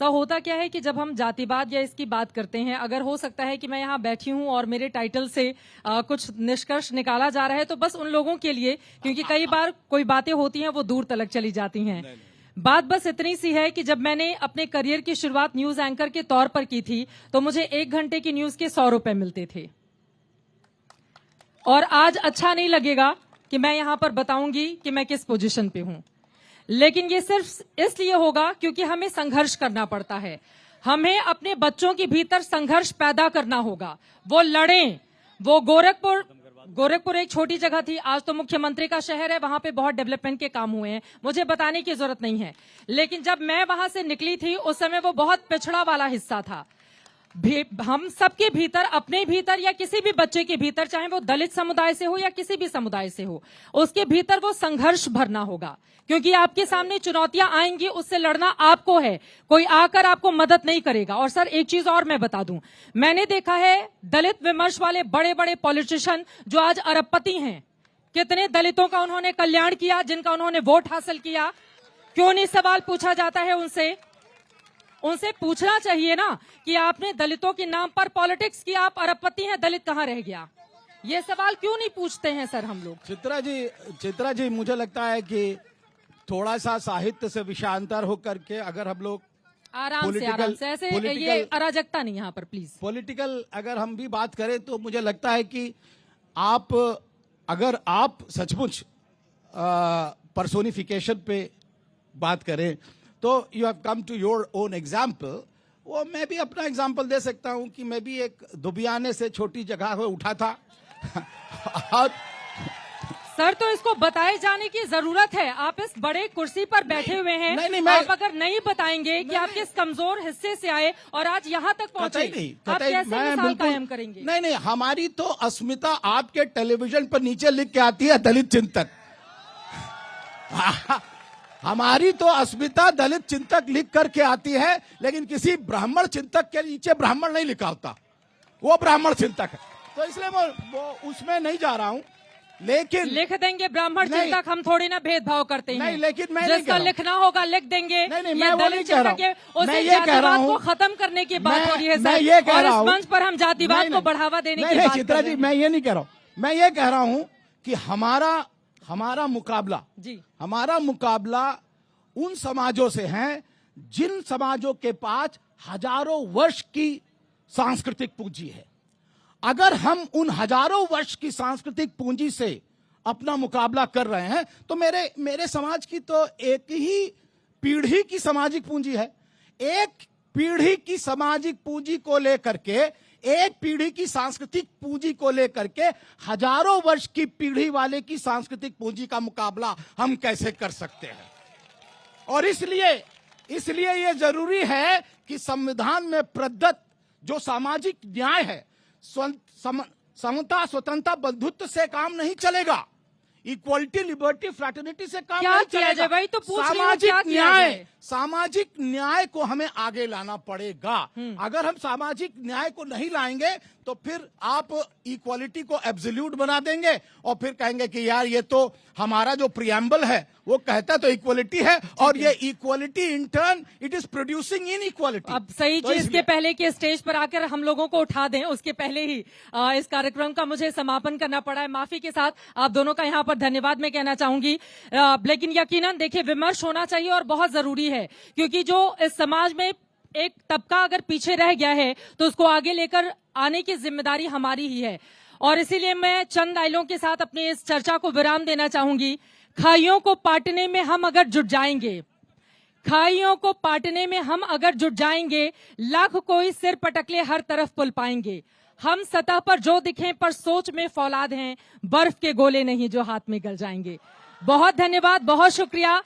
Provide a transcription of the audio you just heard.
होता क्या है कि जब हम जातिवाद या इसकी बात करते हैं, अगर हो सकता है कि मैं यहाँ बैठी हूँ और मेरे टाइटल से कुछ निष्कर्ष निकाला जा रहा है तो बस उन लोगों के लिए, क्योंकि कई बार कोई बातें होती हैं वो दूर तलक चली जाती हैं। बात बस इतनी सी है कि जब मैंने अपने करियर की शुरुआत न्यूज एंकर के तौर पर की थी तो मुझे 1 घंटे की न्यूज के 100 रुपए मिलते थे। और आज अच्छा नहीं लगेगा कि मैं यहां पर बताऊंगी कि मैं किस पोजीशन पे हूं, लेकिन ये सिर्फ इसलिए होगा क्योंकि हमें संघर्ष करना पड़ता है। हमें अपने बच्चों के भीतर संघर्ष पैदा करना होगा, वो लड़ें। वो गोरखपुर एक छोटी जगह थी, आज तो मुख्यमंत्री का शहर है, वहां पे बहुत डेवलपमेंट के काम हुए हैं, मुझे बताने की जरूरत नहीं है। लेकिन जब मैं वहां से निकली थी उस समय वो बहुत पिछड़ा वाला हिस्सा था। हम सबके भीतर, अपने भीतर या किसी भी बच्चे के भीतर, चाहे वो दलित समुदाय से हो या किसी भी समुदाय से हो, उसके भीतर वो संघर्ष भरना होगा, क्योंकि आपके सामने चुनौतियां आएंगी, उससे लड़ना आपको है, कोई आकर आपको मदद नहीं करेगा। और सर एक चीज और मैं बता दूं, मैंने देखा है दलित विमर्श वाले बड़े बड़े पॉलिटिशियन जो आज अरबपति हैं, कितने दलितों का उन्होंने कल्याण किया, जिनका उन्होंने वोट हासिल किया। क्यों नहीं सवाल पूछा जाता है उनसे पूछना चाहिए ना कि आपने दलितों के नाम पर पॉलिटिक्स किया, आप अरबपति हैं, दलित कहां रह गया? ये सवाल क्यों नहीं पूछते हैं सर हम लोग? चित्रा जी मुझे लगता है कि थोड़ा सा साहित्य से विषयांतर होकर के अगर हम लोग आराम से ऐसे ये अराजकता नहीं यहाँ पर प्लीज। पॉलिटिकल अगर हम भी बात करें तो मुझे लगता है कि अगर आप सचमुच पर्सोनिफिकेशन पे बात करें तो you have come to your own example. वो मैं भी अपना एग्जाम्पल दे सकता हूं कि मैं भी एक दुबियाने से छोटी जगह में उठा था। सर तो इसको बताए जाने की जरूरत है, आप इस बड़े कुर्सी पर बैठे हुए हैं, आप अगर नहीं बताएंगे कि आप किस कमजोर हिस्से से आए और आज यहाँ तक पहुँचे, आप कैसे मिसाल कायम करेंगे? नहीं, हमारी तो अस्मिता आपके टेलीविजन पर नीचे लिख के आती है दलित चिंतक। हमारी तो अस्मिता दलित चिंतक लिख करके आती है, लेकिन किसी ब्राह्मण चिंतक के नीचे ब्राह्मण नहीं लिखा होता, वो ब्राह्मण चिंतक है। तो इसलिए वो उसमें नहीं जा रहा हूं, लेकिन लिख देंगे ब्राह्मण चिंतक, हम थोड़ी ना भेदभाव करते हैं। नहीं, लेकिन मैं जिसका लिखना होगा लिख देंगे। नहीं, मैं वो नहीं कह रहा हूं, मैं ये कह रहा हूं को खत्म करने की बात हो रही है सर, ये कह रहा हूं, मंच पर हम जातिवाद को बढ़ावा देने की बात। चित्रा जी मैं ये नहीं कह रहा हूं, मैं ये कह रहा हूं कि हमारा मुकाबला उन समाजों से है जिन समाजों के पास हजारों वर्ष की सांस्कृतिक पूंजी है। अगर हम उन हजारों वर्ष की सांस्कृतिक पूंजी से अपना मुकाबला कर रहे हैं तो मेरे समाज की तो एक ही पीढ़ी की सामाजिक पूंजी है। एक पीढ़ी की सामाजिक पूंजी को लेकर के, एक पीढ़ी की सांस्कृतिक पूंजी को लेकर के हजारों वर्ष की पीढ़ी वाले की सांस्कृतिक पूंजी का मुकाबला हम कैसे कर सकते हैं? और इसलिए ये जरूरी है कि संविधान में प्रदत्त जो सामाजिक न्याय है, समता, स्वतंत्रता, बंधुत्व से काम नहीं चलेगा। इक्वलिटी, लिबर्टी, फ्रैटर्निटी से काम नहीं चलेगा। भाई तो सामाजिक न्याय को हमें आगे लाना पड़ेगा। अगर हम सामाजिक न्याय को नहीं लाएंगे तो फिर आप इक्वालिटी को एब्सोल्यूट बना देंगे और फिर कहेंगे कि यार ये तो हमारा जो प्रियम्बल है वो कहता तो इक्वालिटी है, और ये equality in turn it is producing inequality. अब सही तो इसके पहले कि स्टेज पर आकर हम लोगों को उठा दें, उसके पहले ही इस कार्यक्रम का मुझे समापन करना पड़ा है। माफी के साथ आप दोनों का यहाँ पर धन्यवाद मैं कहना चाहूंगी। लेकिन यकीनन देखिए, विमर्श होना चाहिए और बहुत जरूरी है, क्योंकि जो इस समाज में एक तबका अगर पीछे रह गया है तो उसको आगे लेकर आने की जिम्मेदारी हमारी ही है। और इसीलिए मैं चंद लाइनों के साथ अपनी इस चर्चा को विराम देना चाहूंगी। खाइयों को पाटने में हम अगर जुट जाएंगे, लाख कोई सिर पटकले हर तरफ पुल पाएंगे। हम सतह पर जो दिखें पर सोच में फौलाद हैं, बर्फ के गोले नहीं जो हाथ में गल जाएंगे। बहुत धन्यवाद, बहुत शुक्रिया।